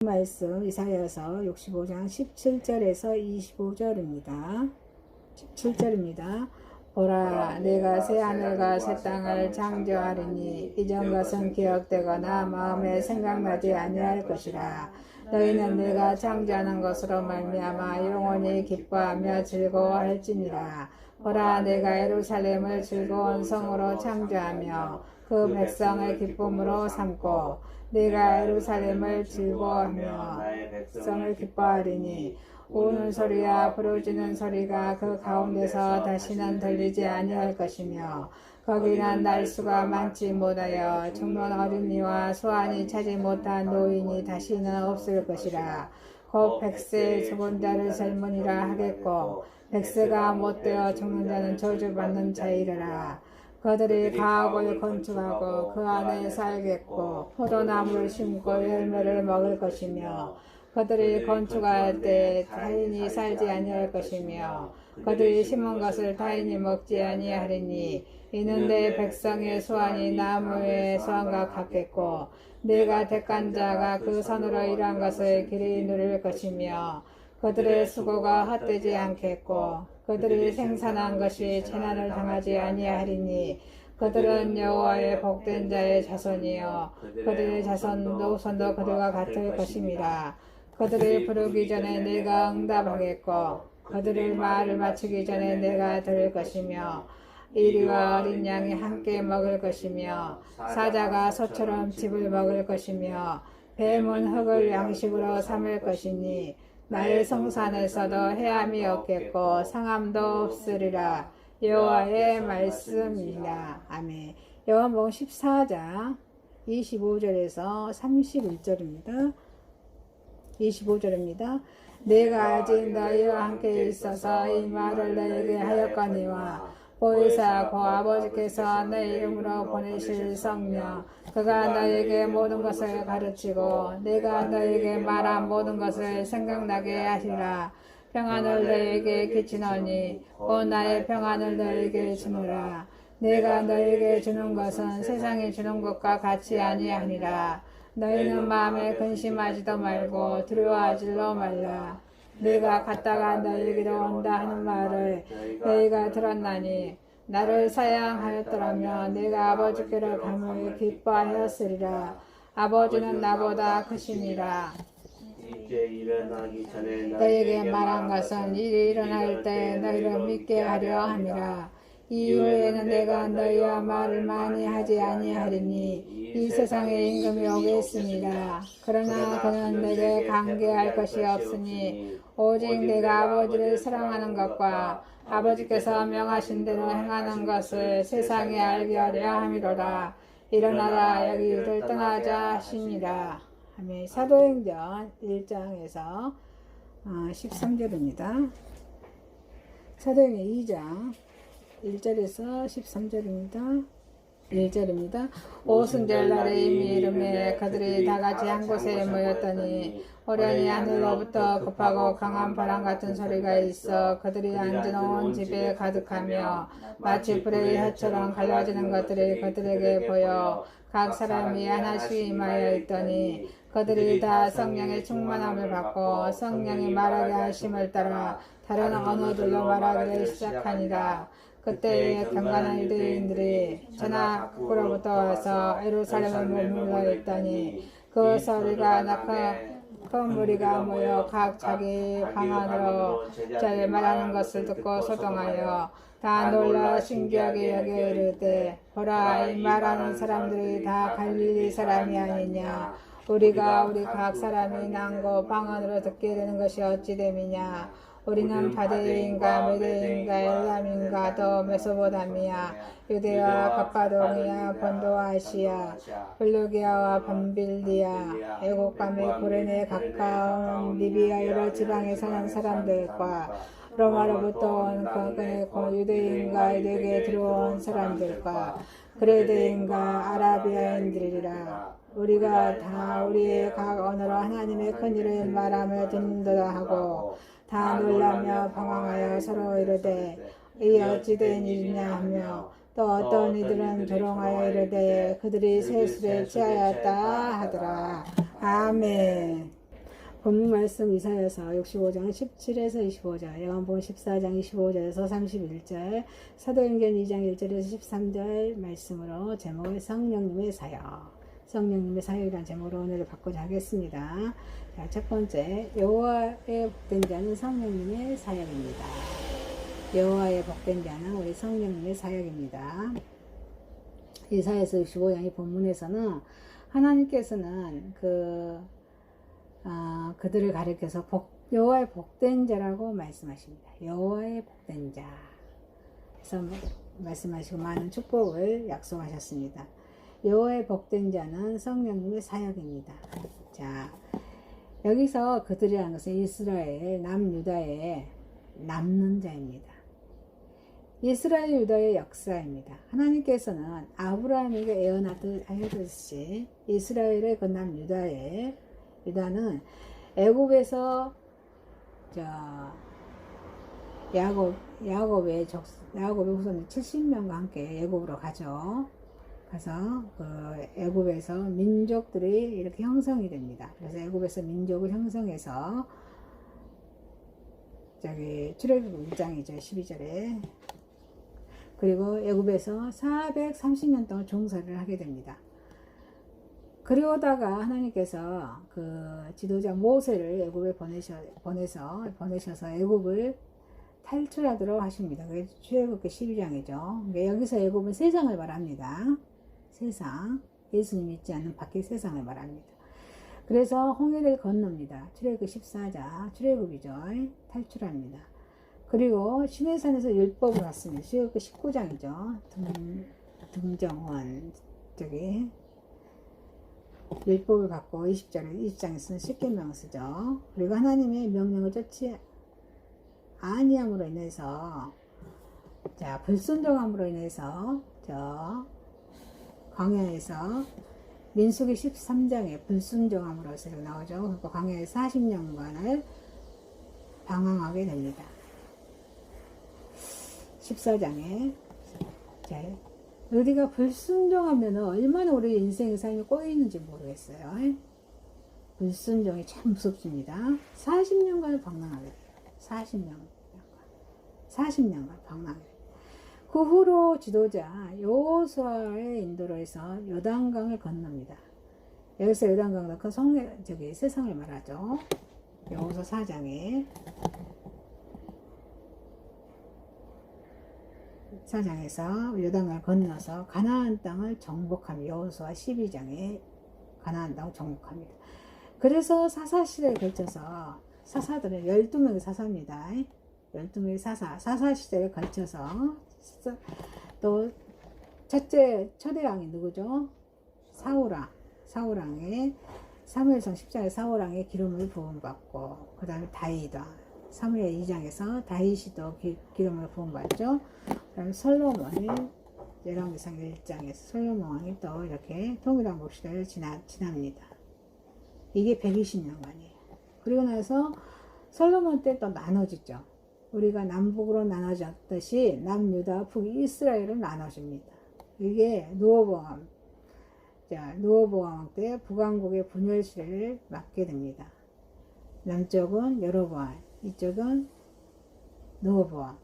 말씀 이사야서 65장 17절에서 25절입니다. 17절입니다. 보라, 내가 새 하늘과 새 땅을 창조하리니 이전 것은 기억되거나 마음에 생각나지 아니할 것이라. 너희는 내가 창조하는 것으로 말미암아 영원히 기뻐하며 즐거워할지니라. 보라, 내가 예루살렘을 즐거운 성으로 창조하며 그 백성을 기쁨으로 삼고 내가 예루살렘을 즐거워하며 백성을 기뻐하리니 우는 소리와 부르짖는 소리가 그 가운데서 다시는 들리지 아니할 것이며 거기는 날수가 많지 못하여 죽는 어린이와 소환이 차지 못한 노인이 다시는 없을 것이라. 곧 백세에 죽은 자를 젊은이라 하겠고 백세가 못되어 죽는 자는 저주받는 자이르라. 그들이 가옥을 건축하고 그 안에 살겠고 포도나무를 심고 열매를 먹을 것이며 그들이 건축할 때 타인이 살지 아니할 것이며 그들이 심은 것을 타인이 먹지 아니하리니 이는 내 백성의 소환이 나무의 소환과 같겠고 내가 택한 자가 그 손으로 일한 것을 길이 누릴 것이며 그들의 수고가 헛되지 않겠고 그들이 생산한 것이 재난을 당하지 아니하리니 그들은 여호와의 복된 자의 자손이요 그들의 자손 노선도 그들과 같을 것임이라. 그들이 부르기 전에 내가 응답하겠고 그들의 말을 마치기 전에 내가 들을 것이며 이리와 어린 양이 함께 먹을 것이며 사자가 소처럼 즙을 먹을 것이며 뱀은 흙을 양식으로 삼을 것이니 나의 성산에서도 해함이 없겠고 상함도 없으리라. 여호와의 말씀이라. 아멘. 요한복음 14장 25절에서 31절입니다. 25절입니다. 내가 아직 너희와 함께 있어서 이 말을 너희에게 하였거니와 보혜사 곧 아버지께서 내 이름으로 보내실 성령 그가 너희에게 모든 것을 가르치고 내가 너희에게 말한 모든 것을 생각나게 하시라. 평안을 너희에게 끼치노니 곧 나의 평안을 너희에게 주노라. 내가 너희에게 주는 것은 세상이 주는 것과 같이 아니하니라. 너희는 마음에 근심하지도 말고 두려워하지도 말라. 내가 갔다가 너희에게로 온다 하는 말을 너희가 들었나니 나를 사양하였더라면 내가 아버지께로 감을 기뻐하였으리라. 아버지는 나보다 크시니라. 이제 일어나기 전에 너희에게 말한 것은 일이 일어날 때 너희를 믿게 하려 함이라. 이후에는 내가 너희와 말을 많이 하지 아니하리니 이 세상에 임금이 오겠습니다. 그러나 그는 내게 관계할 것이 없으니 오직 내가 아버지를 사랑하는 것과 아버지께서 명하신 대로 행하는 것을 세상에 알게 하려 함이로라. 일어나라 여기를 떠나자 하시니라. 아멘. 사도행전 1장에서 13절입니다. 사도행전 2장 1절에서 13절입니다. 1절입니다. 오순절날에 이미 이름에 그들이 다같이 한 곳에 모였더니 호련히 하늘로부터 급하고 강한 바람 같은 소리가 있어 그들이 앉은 온 집에 가득하며 마치 불의 혀처럼 갈라지는 것들이 그들에게 보여 각 사람이 하나씩 임하여 있더니 그들이 다 성령의 충만함을 받고 성령이 말하게 하심을 따라 다른 언어들로 말하기를 시작하니라. 그때에 경건한 유대인들이 전하 극으로부터 와서 예루살렘에 머물러 있더니 그 소리가 큰 무리가 모여 각 자기 방언으로 잘 말하는 것을 듣고 소동하여 다 놀라 신기하게 여겨 이르되 보라 이 말하는 사람들이 다 갈릴리 사람이 아니냐. 우리가 우리 각 사람이 난고 방언으로 듣게 되는 것이 어찌 됨이냐. 우리는 바데인가 메데인가 엘람인가 더 메소보다미아 유대와 갑바도니아 본도와 아시아 블루기아와 밤빌리아 애국과 메고레네 가까운 리비아 여러 지방에 사는 사람들과 로마로부터 온 거그네고 유대인가에게 들어온 사람들과 그레데인과 아라비아인들이라. 우리가 다 우리의 각 언어로 하나님의 큰 일을 말하며 듣는도다 하고 다 놀라며 방황하여 서로 이르되 이 어찌 된 일이냐 하며 또 어떤 이들은 조롱하여 이르되 그들이 세술에 취하였다 하더라. 아멘. 본문 말씀 이사야서 65장 17에서 25절, 요한복음 14장 25절에서 31절, 사도행전 2장 1절에서 13절 말씀으로 제목을 성령님의 사역, 성령님의 사역이라는 제목으로 오늘을 바꾸자 하겠습니다. 자, 첫 번째, 여호와의 복된 자는 성령님의 사역입니다. 여호와의 복된 자는 우리 성령님의 사역입니다. 이사야서 65장의 본문에서는 하나님께서는 그들을 가리켜서 여호와의 복된 자라고 말씀하십니다. 여호와의 복된 자. 그래서 말씀하시고 많은 축복을 약속하셨습니다. 여호와의 복된 자는 성령님의 사역입니다. 자, 여기서 그들이라는 것은 이스라엘, 남유다의 남는 자입니다. 이스라엘 유다의 역사입니다. 하나님께서는 아브라함에게 예언하듯이 이스라엘의 그 남유다의 유다는 애굽에서 야곱의 후손 70명과 함께 애굽으로 가죠. 가서 그 애굽에서 민족들이 이렇게 형성이 됩니다. 그래서 애굽에서 민족을 형성해서 출애굽 1장이죠. 12절에. 그리고 애굽에서 430년 동안 종살이를 하게 됩니다. 그러다가 하나님께서 그 지도자 모세를 애굽에 보내셔서 애굽을 탈출하도록 하십니다. 그게 출애굽기 12장이죠. 여기서 애굽은 세상을 말합니다. 세상, 예수님 믿지 않는 밖의 세상을 말합니다. 그래서 홍해를 건넙니다. 출애굽기 14장, 출애굽이죠. 탈출합니다. 그리고 시내산에서 율법을 받습니다. 출애굽기 19장이죠. 등정원 율법을 받고 20장에서는 십계명을 쓰죠. 그리고 하나님의 명령을 쫓지 아니함으로 인해서 불순종함으로 인해서 광야에서 민수기 13장에 불순종함으로 해서 나오죠. 그 광야에서 40년간을 방황하게 됩니다. 14장에 우리가 불순종하면 얼마나 우리 인생의 삶이 꼬이는지 모르겠어요. 불순종이 참 무섭습니다. 40년간을 방황하게 돼요. 40년간 방황하게 돼요. 그 후로 지도자 여호수아의 인도로 해서 요단강을 건넙니다. 여기서 요단강은 그 세상을 말하죠. 여호수아 4장에 사장에서 요단강을 건너서 가나안 땅을 정복합니다. 여호수아 12장에 가나안 땅을 정복합니다. 그래서 사사시대에 걸쳐서 사사들은 12명의 사사입니다. 12명의 사사시대에 걸쳐서 또 초대 왕이 누구죠? 사울왕의 사무엘상 10장에 사울왕의 기름을 부음받고 그 다음에 다윗왕 사무엘 2장에서 다윗이 또 기름을 부음받죠. 그 다음에 솔로몬이 열왕기상 1장에서 솔로몬 왕이 또 이렇게 통일한 몫을 지납니다. 이게 120년간이에요. 그리고 나서 솔로몬 때 또 나눠지죠. 우리가 남북으로 나눠졌듯이 남유다, 북이스라엘로 나눠집니다. 이게 르호보암 때 북왕국의 분열 시대를 맞게 됩니다. 남쪽은 여로보암, 이쪽은 르호보암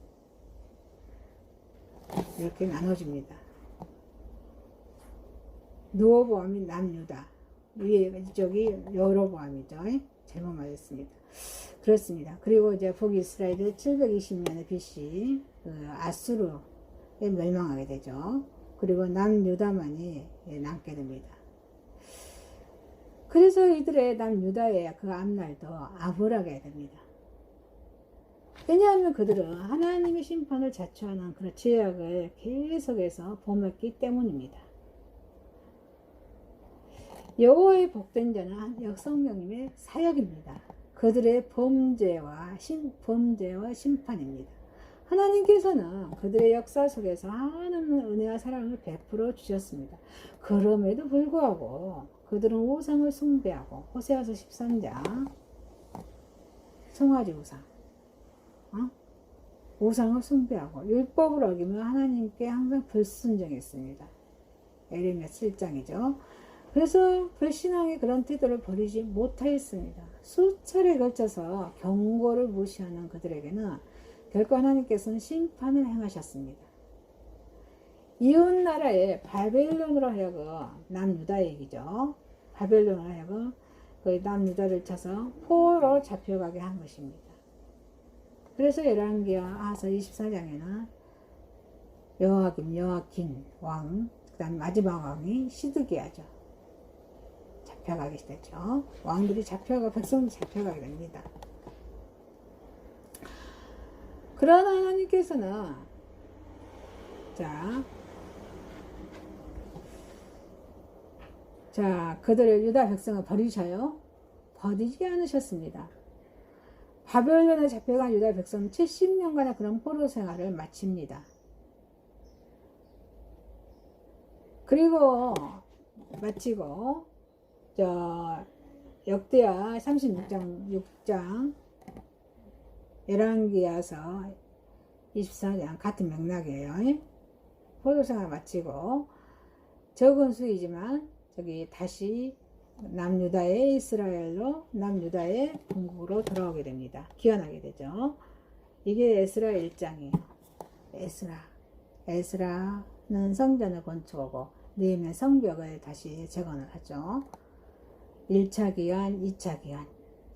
이렇게 나눠집니다. 르호보암이 남유다, 이쪽이 여로보암이죠. 잘못 말했습니다. 그렇습니다. 그리고 이제 북이스라엘이 720년에 BC 아수르에 멸망하게 되죠. 그리고 남유다만이 남게 됩니다. 그래서 이들의 남유다의 그 앞날도 암울하게 됩니다. 왜냐하면 그들은 하나님의 심판을 자초하는 그런 죄악을 계속해서 범했기 때문입니다. 여호와의 복된 자는 성령님의 사역입니다. 그들의 범죄와 심판입니다. 하나님께서는 그들의 역사 속에서 하나님의 은혜와 사랑을 베풀어 주셨습니다. 그럼에도 불구하고 그들은 우상을 숭배하고 호세아서 13장 송아지 우상을 숭배하고 율법을 어기며 하나님께 항상 불순종했습니다. 에레미야 7장이죠. 그래서 불신앙의 그런 태도를 버리지 못하였습니다. 수차례 걸쳐서 경고를 무시하는 그들에게는 결코 하나님께서는 심판을 행하셨습니다. 이웃 나라의 바벨론으로 하여금 남유다 얘기죠. 바벨론으로 하여금 그 남유다를 쳐서 포로 잡혀가게 한 것입니다. 그래서 열왕기와 아하서 24장에는 여호야긴 왕, 그 다음 마지막 왕이 시드기야죠. 잡혀가게 되죠. 왕들이 잡혀가, 백성들이 잡혀가게 됩니다. 그러나 하나님께서는 그들을 유다 백성을 버리셔요? 버리지 않으셨습니다. 바벨론에 잡혀간 유다 백성은 70년간의 그런 포로 생활을 마칩니다. 그리고 마치고 역대하 36장 열왕기야서 24장 같은 맥락이에요. 포로 생활 마치고 적은 수이지만 저기 다시 남유다의 이스라엘로 남유다의 본국으로 돌아오게 됩니다. 귀환하게 되죠. 이게 에스라 1장이에요. 에스라는 성전을 건축하고 느헤미야 성벽을 다시 재건을 하죠. 1차 기한, 2차 기한,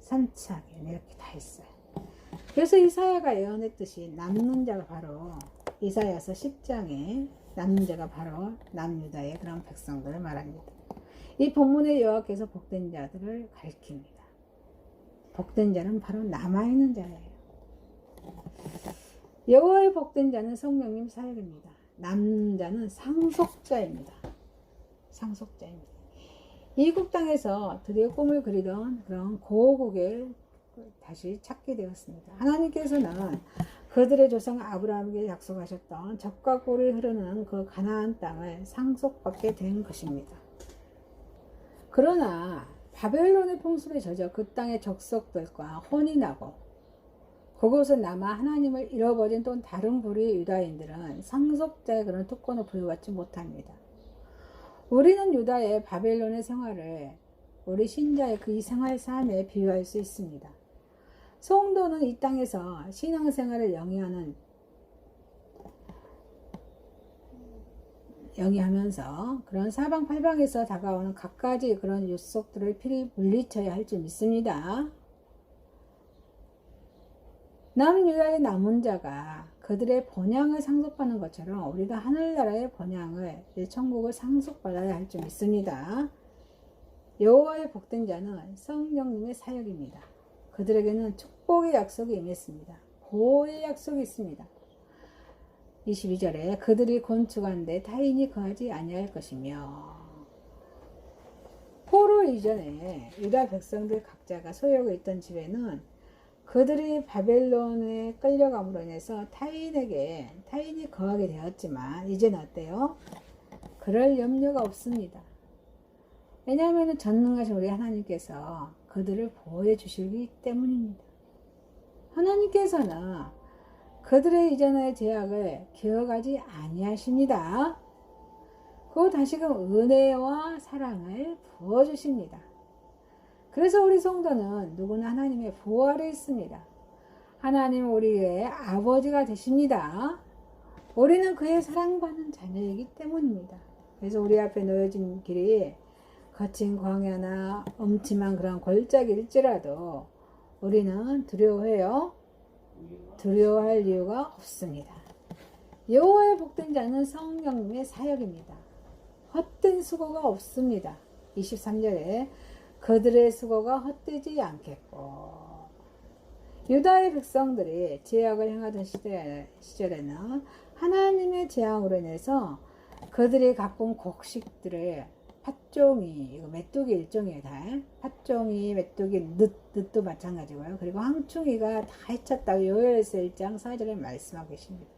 3차 기한 이렇게 다 했어요. 그래서 이사야가 예언했듯이 남는 자가 바로 이사야서 10장에 남는 자가 바로 남유다의 그런 백성들을 말합니다. 이 본문의 여호와께서 복된 자들을 가리킵니다. 복된 자는 바로 남아있는 자예요. 여호와의 복된 자는 성령님 사역입니다. 남는 자는 상속자입니다. 상속자입니다. 이국 땅에서 드디어 꿈을 그리던 그런 고국을 다시 찾게 되었습니다. 하나님께서는 그들의 조상 아브라함에게 약속하셨던 젖과 꿀이 흐르는 그 가나안 땅을 상속받게 된 것입니다. 그러나 바벨론의 풍습에 젖어 그 땅의 족속들과 혼이 나고 그곳에 남아 하나님을 잃어버린 또 다른 부류의 유다인들은 상속자의 그런 특권을 부여받지 못합니다. 우리는 유다의 바벨론의 생활을 우리 신자의 그 이 생활 삶에 비유할 수 있습니다. 성도는 이 땅에서 신앙생활을 영위하면서 그런 사방팔방에서 다가오는 갖가지 그런 율속들을 필히 물리쳐야 할 줄 믿습니다. 남유다의 남은 자가 그들의 번향을 상속받는 것처럼 우리가 하늘나라의 번향을, 천국을 상속받아야 할 줄 믿습니다. 여호와의 복된 자는 성령님의 사역입니다. 그들에게는 축복의 약속이 임했습니다. 보호의 약속이 있습니다. 22절에 그들이 건축한 데 타인이 거하지 아니할 것이며, 포로 이전에 유다 백성들 각자가 소유하고 있던 집에는 그들이 바벨론에 끌려감으로 인해서 타인이 거하게 되었지만 이제는 어때요? 그럴 염려가 없습니다. 왜냐하면 전능하신 우리 하나님께서 그들을 보호해 주시기 때문입니다. 하나님께서는 그들의 이전의 죄악을 기억하지 아니하십니다. 그 다시금 은혜와 사랑을 부어주십니다. 그래서 우리 성도는 누구나 하나님의 보호 아래 있습니다. 하나님은 우리의 아버지가 되십니다. 우리는 그의 사랑받는 자녀이기 때문입니다. 그래서 우리 앞에 놓여진 길이 거친 광야나 엄침한 그런 골짜기일지라도 우리는 두려워할 이유가 없습니다. 여호와의 복된 자는 성령님의 사역입니다. 헛된 수고가 없습니다. 23절에 그들의 수고가 헛되지 않겠고, 유다의 백성들이 죄악을 행하던 시절에는 하나님의 재앙으로 인해서 그들이 가꾼 곡식들을 팥종이, 이거 메뚜기 일종이에요. 다 팥종이, 메뚜기, 늦도 마찬가지고요. 그리고 황충이가 다 해쳤다고 요엘서 1장 4절에 말씀하고 계십니다.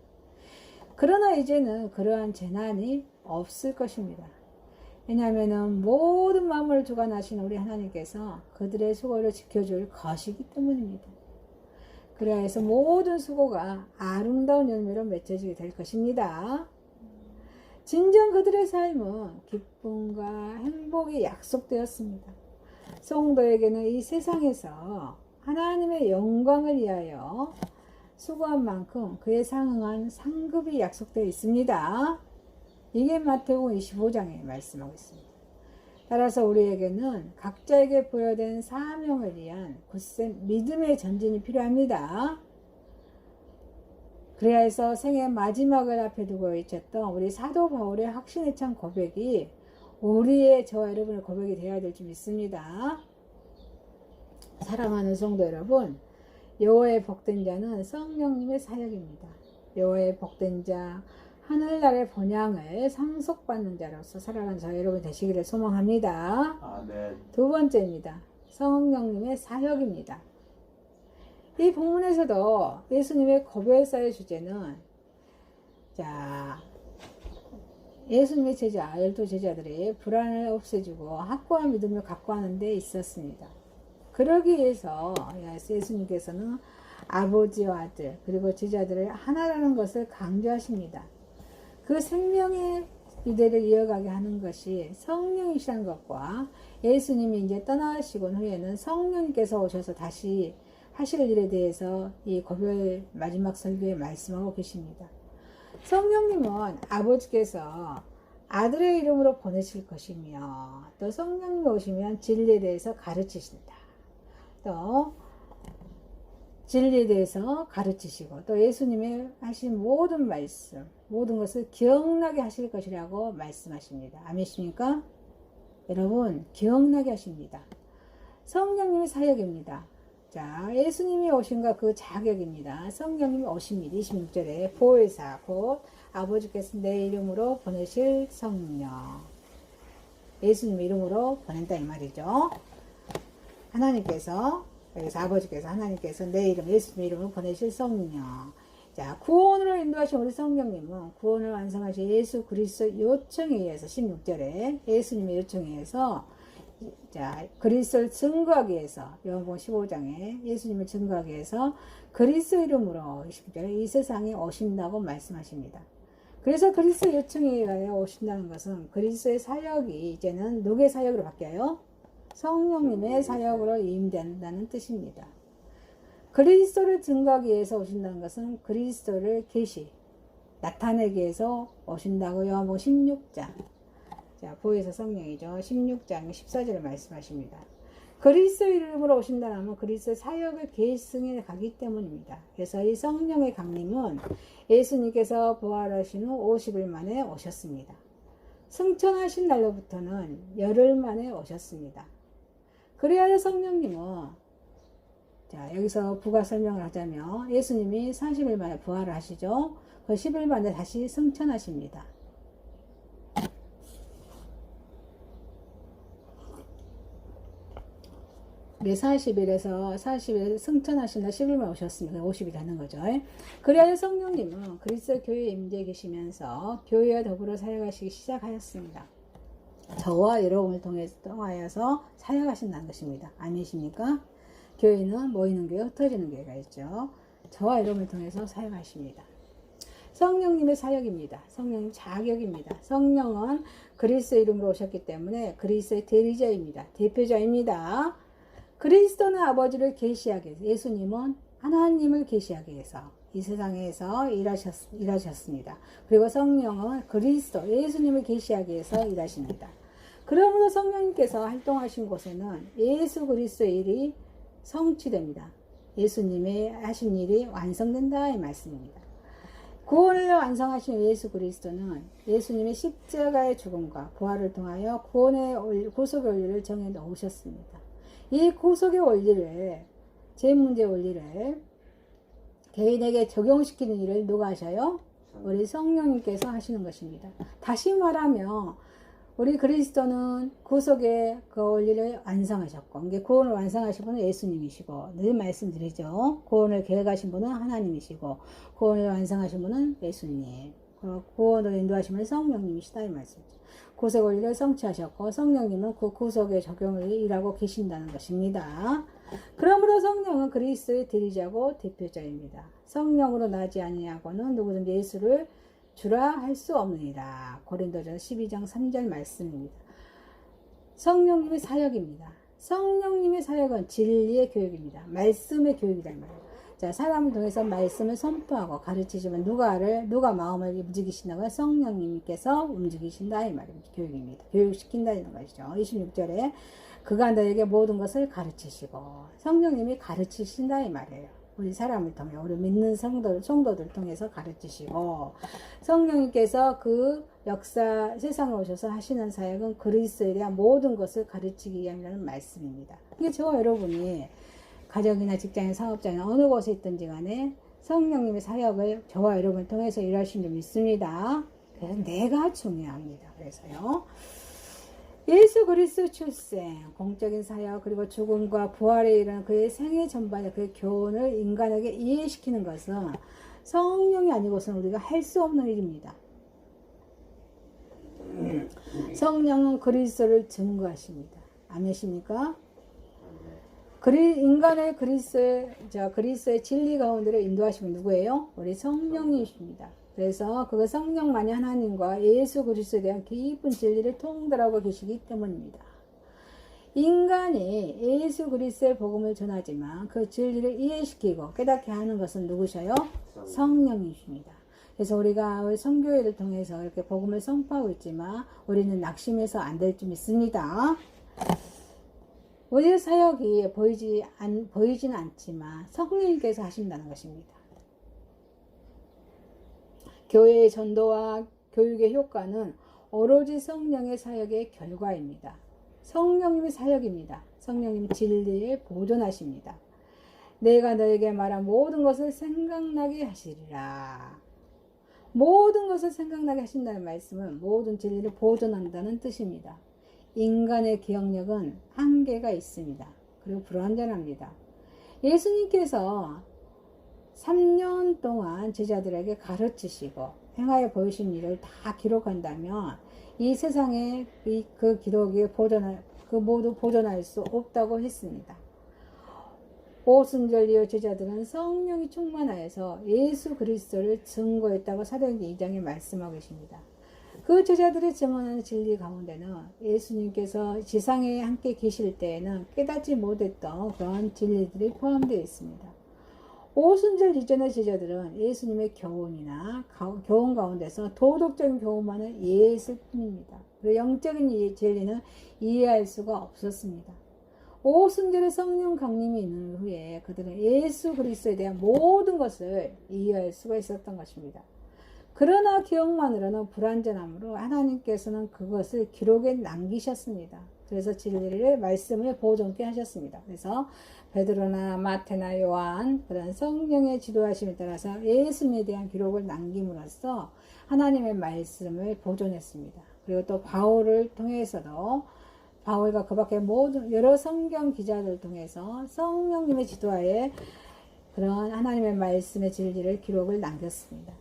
그러나 이제는 그러한 재난이 없을 것입니다. 왜냐하면 모든 만물을 주관하신 우리 하나님께서 그들의 수고를 지켜줄 것이기 때문입니다. 그래야 해서 모든 수고가 아름다운 열매로 맺혀지게 될 것입니다. 진정 그들의 삶은 기쁨과 행복이 약속되었습니다. 성도에게는 이 세상에서 하나님의 영광을 위하여 수고한 만큼 그에 상응한 상급이 약속되어 있습니다. 이게 마태복음 25장에 말씀하고 있습니다. 따라서 우리에게는 각자에게 부여된 사명을 위한 굳센 믿음의 전진이 필요합니다. 그래야 해서 생의 마지막을 앞에 두고 외쳤던 우리 사도 바울의 확신에 찬 고백이 우리의 저와 여러분의 고백이 되어야 될 줄 믿습니다. 사랑하는 성도 여러분, 여호와의 복된 자는 성령님의 사역입니다. 여호와의 복된 자, 하늘나라의 본향을 상속받는 자로서 살아가는 저 여러분 되시기를 소망합니다. 아멘. 두 번째입니다. 성령님의 사역입니다. 이 본문에서도 예수님의 고별사의 주제는 예수님의 제자, 12제자들이 불안을 없애주고 확고한 믿음을 갖고 하는 데 있었습니다. 그러기 위해서 예수님께서는 아버지와 아들 그리고 제자들을 하나라는 것을 강조하십니다. 그 생명의 유대를 이어가게 하는 것이 성령이시라는 것과 예수님이 이제 떠나시고 후에는 성령님께서 오셔서 다시 하실 일에 대해서 이 고별 마지막 설교에 말씀하고 계십니다. 성령님은 아버지께서 아들의 이름으로 보내실 것이며 또 성령님 오시면 진리에 대해서 가르치신다. 또 진리에 대해서 가르치시고 또 예수님의 하신 모든 말씀 모든 것을 기억나게 하실 것이라고 말씀하십니다. 아멘이십니까? 여러분 기억나게 하십니다. 성령님의 사역입니다. 자, 예수님이 오신과 그 자격입니다. 성령님이 오십니다. 26절에 보혜사 곧 아버지께서 내 이름으로 보내실 성령, 예수님의 이름으로 보낸다 이 말이죠. 하나님께서 여기서 아버지께서 하나님께서 내 이름 예수님의 이름으로 보내실 성령. 자, 구원으로 인도하신 우리 성령님은 구원을 완성하신 예수 그리스도 요청에 의해서 16절에 예수님의 요청에 의해서 그리스도를 증거하기 위해서 요한복음 15장에 예수님을 증거하기 위해서 그리스도 이름으로 20절에 이 세상에 오신다고 말씀하십니다. 그래서 그리스도 요청에 의하여 오신다는 것은 그리스도의 사역이 이제는 누구의 사역으로 바뀌어요? 성령님의 사역으로 임된다는 뜻입니다. 그리스도를 증거하기 위해서 오신다는 것은 그리스도를 나타내기 위해서 오신다고 요한복음 16장 보혜사 성령이죠. 16장 14절에 말씀하십니다. 그리스도 이름으로 오신다는 것은 그리스도의 사역을 계승해 가기 때문입니다. 그래서 이 성령의 강림은 예수님께서 부활하신 후 50일 만에 오셨습니다. 승천하신 날로부터는 열흘 만에 오셨습니다. 그래야 성령님은 여기서 부가 설명을 하자면 예수님이 30일 만에 부활을 하시죠. 그 10일 만에 다시 승천하십니다. 40일에 승천하신 날 10일 만에 오셨으니까 50일 하는 거죠. 그래야 성령님은 그리스도 교회에 임재 계시면서 교회와 더불어 사역하시기 시작하였습니다. 저와 여러분을 통하여서 사역하신다는 것입니다. 아니십니까? 교회는 모이는 교회, 흩어지는 교회가 있죠. 저와 여러분을 통해서 사역하십니다. 성령님의 사역입니다. 성령님 자격입니다. 성령은 그리스도 이름으로 오셨기 때문에 그리스도의 대리자입니다. 대표자입니다. 그리스도는 아버지를 계시하기 위해서, 예수님은 하나님을 계시하기 위해서 이 세상에서 일하셨습니다. 그리고 성령은 그리스도, 예수님을 계시하기 위해서 일하십니다. 그러므로 성령님께서 활동하신 곳에는 예수 그리스도의 일이 성취됩니다. 예수님의 하신 일이 완성된다 이 말씀입니다. 구원을 완성하신 예수 그리스도는 예수님의 십자가의 죽음과 부활을 통하여 구속의 원리를 정해 놓으셨습니다. 이 구속의 원리를, 제 문제의 원리를 개인에게 적용시키는 일을 누가 하셔요? 우리 성령님께서 하시는 것입니다. 다시 말하면 우리 그리스도는 구속의 그 원리를 완성하셨고, 이게 구원을 완성하신 분은 예수님이시고, 늘 말씀드리죠. 구원을 계획하신 분은 하나님이시고, 구원을 완성하신 분은 예수님, 구원을 인도하신 분은 성령님이시다 이 말씀이죠. 구속 원리를 성취하셨고, 성령님은 그 구속의 적용을 일하고 계신다는 것입니다. 그러므로 성령은 그리스도의 대리자고 대표자입니다. 성령으로 나지 아니하고는 누구든지 예수를 주라 할 수 없느니라. 고린도전서 12장 3절 말씀입니다. 성령님의 사역입니다. 성령님의 사역은 진리의 교육입니다. 말씀의 교육이란 말이에요. 자, 사람을 통해서 말씀을 선포하고 가르치시면 누가 마음을 움직이신다고요? 성령님께서 움직이신다 이 말입니다. 교육입니다. 교육시킨다는 것이죠. 26절에 그가 너에게 모든 것을 가르치시고 성령님이 가르치신다 이 말이에요. 우리 사람을 통해 우리 믿는 성도들 통해서 가르치시고 성령님께서 그 역사 세상에 오셔서 하시는 사역은 그리스도에 대한 모든 것을 가르치기 위함이라는 말씀입니다. 이게 저와 여러분이 가정이나 직장이나 사업장이나 어느 곳에 있든지 간에 성령님의 사역을 저와 여러분을 통해서 일하신 줄 믿습니다. 그래서 내가 중요합니다. 그래서요. 예수 그리스도 출생, 공적인 사역, 그리고 죽음과 부활에 이르는 그의 생애 전반의 그의 교훈을 인간에게 이해시키는 것은 성령이 아니고서는 우리가 할 수 없는 일입니다. 성령은 그리스도를 증거하십니다. 아멘이십니까? 인간의 그리스도의 진리 가운데로 인도하시면 누구예요? 우리 성령이십니다. 그래서 그 성령만이 하나님과 예수 그리스도에 대한 깊은 진리를 통달하고 계시기 때문입니다. 인간이 예수 그리스도의 복음을 전하지만 그 진리를 이해시키고 깨닫게 하는 것은 누구셔요? 성령이십니다. 그래서 우리가 선교회를 통해서 이렇게 복음을 선포하고 있지만 우리는 낙심해서 안 될 줄 믿습니다. 우리의 사역이 보이지는 않지만 성령님께서 하신다는 것입니다. 교회의 전도와 교육의 효과는 오로지 성령의 사역의 결과입니다. 성령님의 사역입니다. 성령님 진리를 보존하십니다. 내가 너에게 말한 모든 것을 생각나게 하시리라. 모든 것을 생각나게 하신다는 말씀은 모든 진리를 보존한다는 뜻입니다. 인간의 기억력은 한계가 있습니다. 그리고 불완전합니다. 예수님께서 3년 동안 제자들에게 가르치시고 행하여 보이신 일을 다 기록한다면 이 세상에 그 기록이 모두 보존할 수 없다고 했습니다. 오순절 이후 제자들은 성령이 충만하여서 예수 그리스도를 증거했다고 사도행전 2장에 말씀하고 계십니다. 그 제자들이 증언하는 진리 가운데는 예수님께서 지상에 함께 계실 때에는 깨닫지 못했던 그런 진리들이 포함되어 있습니다. 오순절 이전의 제자들은 예수님의 교훈 가운데서 도덕적인 교훈만을 이해했을 뿐입니다. 그리고 영적인 진리는 이해할 수가 없었습니다. 오순절에 성령 강림이 있는 후에 그들은 예수 그리스도에 대한 모든 것을 이해할 수가 있었던 것입니다. 그러나 기억만으로는 불완전하므로 하나님께서는 그것을 기록에 남기셨습니다. 그래서 진리를 말씀을 보존케 하셨습니다. 그래서 베드로나 마태나 요한 그런 성령의 지도하심에 따라서 예수님에 대한 기록을 남김으로써 하나님의 말씀을 보존했습니다. 그리고 또 바울을 통해서도 바울과 그 밖에 모든 여러 성경 기자들을 통해서 성령님의 지도하에 그런 하나님의 말씀의 진리를 기록을 남겼습니다.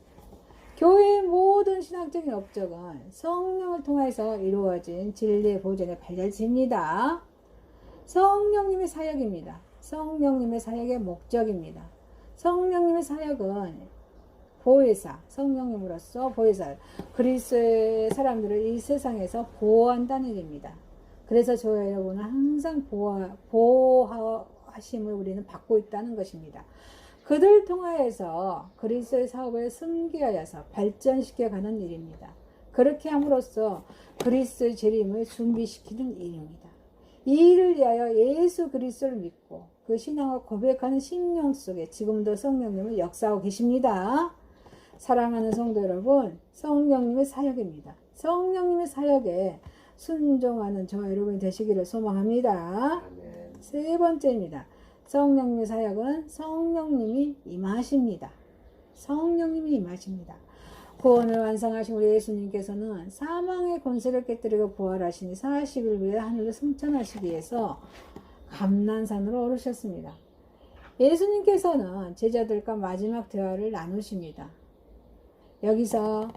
교회의 모든 신학적인 업적은 성령을 통해서 이루어진 진리의 보존의 발달지입니다. 성령님의 사역입니다. 성령님의 사역의 목적입니다. 성령님의 사역은 보혜사, 성령님으로서 보혜사, 그리스도의 사람들을 이 세상에서 보호한다는 일입니다. 그래서 저와 여러분은 항상 보호하심을 우리는 받고 있다는 것입니다. 그들을 통하여서 그리스도의 사업을 승계하여서 발전시켜가는 일입니다. 그렇게 함으로써 그리스도의 재림을 준비시키는 일입니다. 이 일을 위하여 예수 그리스도를 믿고 그 신앙을 고백하는 심령 속에 지금도 성령님을 역사하고 계십니다. 사랑하는 성도 여러분, 성령님의 사역입니다. 성령님의 사역에 순종하는 저와 여러분이 되시기를 소망합니다. 아멘. 세 번째입니다. 성령님의 사역은 성령님이 임하십니다. 성령님이 임하십니다. 구원을 완성하신 우리 예수님께서는 사망의 권세를 깨뜨리고 부활하시니 40일 후에 하늘을 승천하시기 위해서 감난산으로 오르셨습니다. 예수님께서는 제자들과 마지막 대화를 나누십니다. 여기서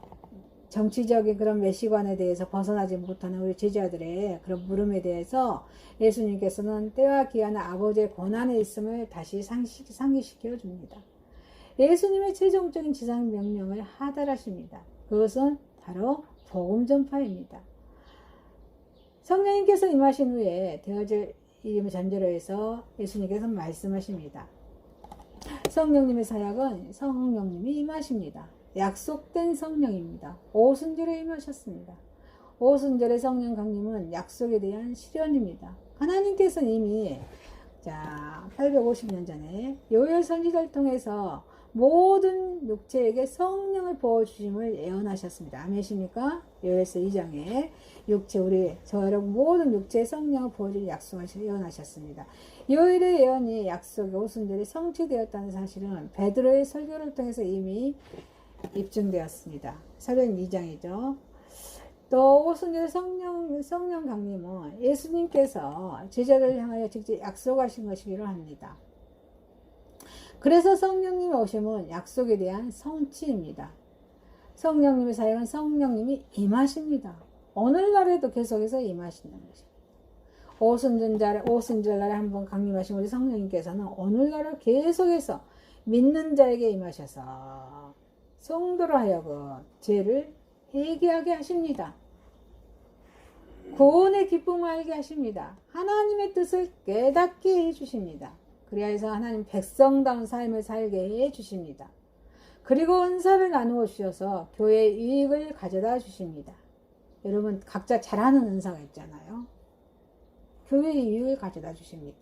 정치적인 그런 메시관에 대해서 벗어나지 못하는 우리 제자들의 그런 물음에 대해서 예수님께서는 때와 기한의 아버지의 권한에 있음을 다시 상기시켜 줍니다. 예수님의 최종적인 지상 명령을 하달하십니다. 그것은 바로 복음 전파입니다. 성령님께서 임하신 후에 되어질 이름을 전제로 해서 예수님께서 말씀하십니다. 성령님의 사역은 성령님이 임하십니다. 약속된 성령입니다. 오순절에 임하셨습니다. 오순절의 성령 강림은 약속에 대한 실현입니다. 하나님께서는 이미 850년 전에 요엘 선지자를 통해서 모든 육체에게 성령을 부어주심을 예언하셨습니다. 아멘이십니까? 요엘서 2장에 육체 저 여러분 모든 육체에 성령을 부어줄 약속을 예언하셨습니다. 요엘의 예언이 약속의 오순절에 성취되었다는 사실은 베드로의 설교를 통해서 이미 입증되었습니다. 사도행 2장이죠. 또 오순절의 성령 강림은 예수님께서 제자들을 향하여 직접 약속하신 것이기로 합니다. 그래서 성령님의 오심은 약속에 대한 성취입니다. 성령님의 사역은 성령님이 임하십니다. 오늘날에도 계속해서 임하신다는 것입니다. 오순절날에 한번 강림하신 우리 성령님께서는 오늘날을 계속해서 믿는 자에게 임하셔서 성도로 하여금 죄를 회개하게 하십니다. 구원의 기쁨을 알게 하십니다. 하나님의 뜻을 깨닫게 해주십니다. 그리하여서 하나님 백성다운 삶을 살게 해주십니다. 그리고 은사를 나누어 주셔서 교회의 유익을 가져다 주십니다. 여러분 각자 잘 아는 은사가 있잖아요. 교회의 유익을 가져다 주십니다.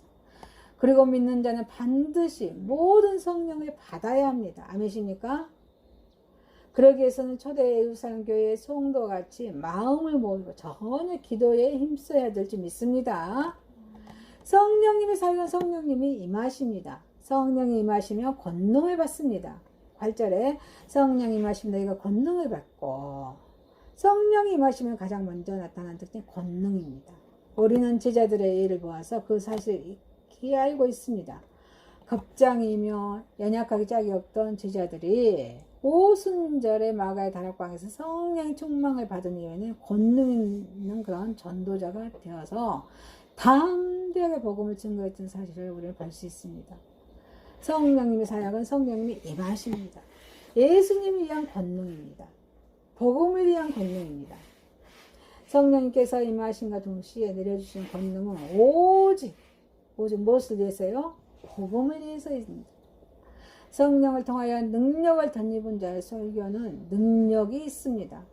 그리고 믿는 자는 반드시 모든 성령을 받아야 합니다. 아멘이십니까? 그러기 위해서는 초대 예루살렘 교회의 성도와 같이 마음을 모으고 전혀 기도에 힘써야 될지 믿습니다. 성령님의 사역은 성령님이 임하십니다. 성령이 임하시면 권능을 받습니다. 8절에 성령이 임하시면 너희가 권능을 받고, 성령이 임하시면 가장 먼저 나타나는 특징이 권능입니다. 우리는 제자들의 예를 보아서 그 사실을 익히 알고 있습니다. 겁장이며 연약하기 짝이 없던 제자들이 오순절에 마가의 다락방에서 성령의 충만을 받은 이후에는 권능 있는 그런 전도자가 되어서 담대하게 복음을 증거했던 사실을 우리는 볼 수 있습니다. 성령님의 사역은 성령님이 임하십니다. 예수님을 위한 권능입니다. 복음을 위한 권능입니다. 성령님께서 임하신과 동시에 내려주신 권능은 오직 무엇을 위해서요? 복음을 위해서입니다. 성령을 통하여 능력을 덧입은 자의 설교는 능력이 있습니다.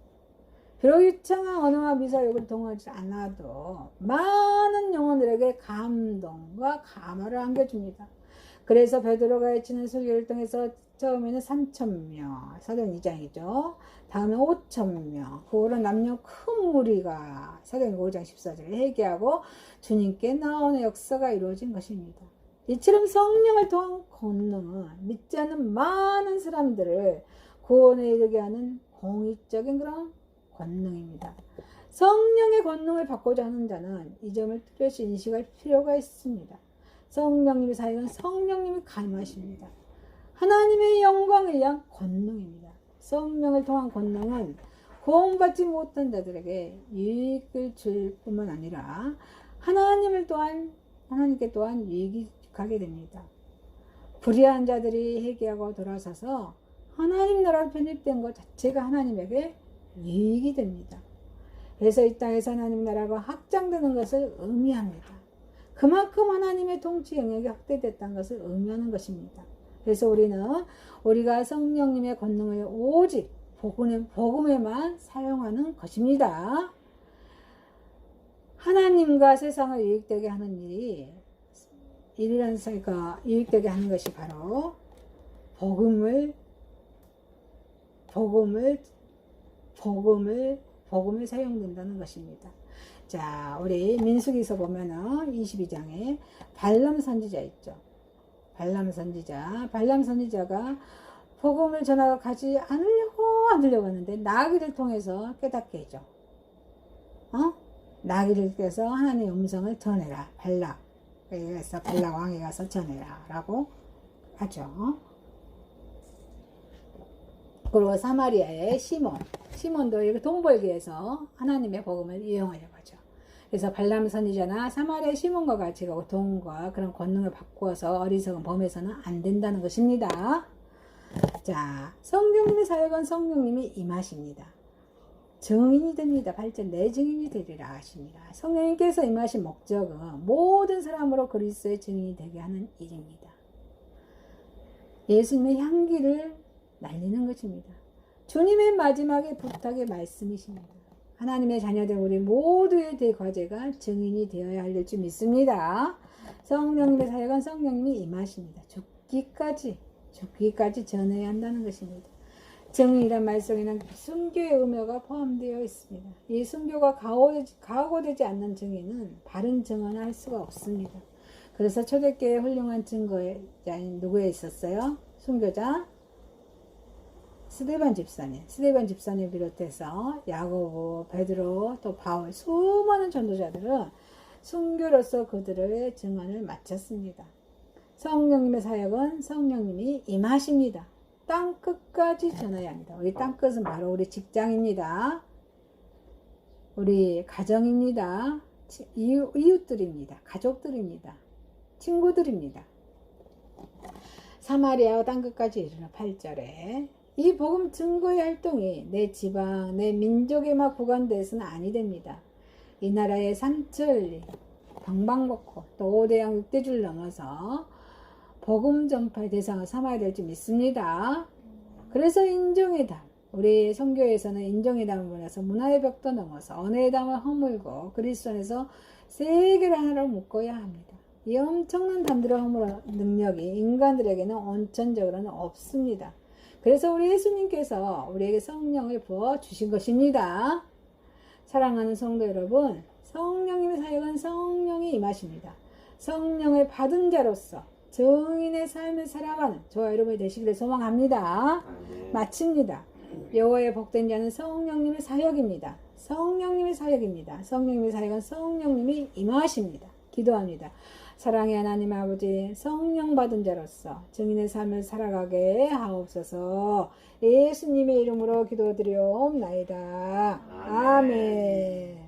비록 유창한 언어와 미사역을 통하지 않아도 많은 영혼들에게 감동과 감화를 안겨줍니다. 그래서 베드로가 외치는 설교를 통해서 처음에는 3,000명, 사도행 2장이죠. 다음에 5,000명, 그 후로 남녀 큰 무리가 사도행 5장 14절에 회개하고 주님께 나오는 역사가 이루어진 것입니다. 이처럼 성령을 통한 권능은 믿지 않는 많은 사람들을 구원에 이르게 하는 공익적인 그런 권능입니다. 성령의 권능을 받고자 하는 자는 이 점을 뚜렷이 인식할 필요가 있습니다. 성령님의 사역은 성령님이 감하십니다. 하나님의 영광을 위한 권능입니다. 성령을 통한 권능은 구원받지 못한 자들에게 유익을 줄 뿐만 아니라 하나님께 또한 유익이 가게 됩니다. 불의한 자들이 회개하고 돌아서서 하나님 나라로 편입된 것 자체가 하나님에게 유익이 됩니다. 그래서 이 땅에서 하나님 나라가 확장되는 것을 의미합니다. 그만큼 하나님의 통치 영역이 확대됐다는 것을 의미하는 것입니다. 그래서 우리가 성령님의 권능을 오직 복음에만 사용하는 것입니다. 하나님과 세상을 유익되게 하는 유익되게 하는 것이 바로 복음에 사용된다는 것입니다. 자, 우리 민수기서 보면은 22장에 발람 선지자 있죠. 발람 선지자가 복음을 전하러 가지 않으려고 하는데 나귀를 통해서 깨닫게 해줘. 나귀를 통해서 하나님의 음성을 전해라. 그래서 발락 왕에 가서 전해라 라고 하죠. 그리고 사마리아의 시몬도 이렇게 돈 벌기 위해서 하나님의 복음을 이용하려고 하죠. 그래서 발람 선지자나 사마리아 시몬과 같이 돈과 그런 권능을 바꾸어서 어리석은 범해서는 안 된다는 것입니다. 자, 성령님의 사역은 성령님이 임하십니다. 증인이 됩니다. 발전 내 증인이 되리라 하십니다. 성령님께서 임하신 목적은 모든 사람으로 그리스도의 증인이 되게 하는 일입니다. 예수님의 향기를 날리는 것입니다. 주님의 마지막에 부탁의 말씀이십니다. 하나님의 자녀된 우리 모두의 대과제가 증인이 되어야 할 줄 믿습니다. 성령님의 사역은 성령님이 임하십니다. 죽기까지 전해야 한다는 것입니다. 증인이란 말 속에는 순교의 의미가 포함되어 있습니다. 이 순교가 각오되지 않는 증인은 바른 증언을 할 수가 없습니다. 그래서 초대교회의 훌륭한 증거자인 누구에 있었어요? 순교자 스데반 집사님 비롯해서 야고보, 베드로, 또 바울 수많은 전도자들은 순교로서 그들의 증언을 마쳤습니다. 성령님의 사역은 성령님이 임하십니다. 땅 끝까지 전해야 합니다. 우리 땅 끝은 바로 우리 직장입니다. 우리 가정입니다. 이웃들입니다. 가족들입니다. 친구들입니다. 사마리아와 땅 끝까지 이르러 8절에 이 복음 증거의 활동이 내 지방, 내 민족에만 구간돼서는 아니 됩니다. 이 나라의 산천리, 방방곡곡, 또 5대양 6대줄 넘어서 복음 전파의 대상을 삼아야 될 줄 믿습니다. 그래서 인종의 담, 우리 선교에서는 인종의 담을 보내서 문화의 벽도 넘어서 언어의 담을 허물고 그리스도 안에서 세계를 하나로 묶어야 합니다. 이 엄청난 담들을 허물어 능력이 인간들에게는 원천적으로는 없습니다. 그래서 우리 예수님께서 우리에게 성령을 부어 주신 것입니다. 사랑하는 성도 여러분, 성령님의 사역은 성령이 임하십니다. 성령을 받은 자로서 증인의 삶을 살아가는 저와 여러분이 되시기를 소망합니다. 마칩니다. 여호와의 복된 자는 성령님의 사역입니다. 성령님의 사역입니다. 성령님의 사역은 성령님이 임하십니다. 기도합니다. 사랑의 하나님 아버지, 성령 받은 자로서 증인의 삶을 살아가게 하옵소서. 예수님의 이름으로 기도드리옵나이다. 아멘.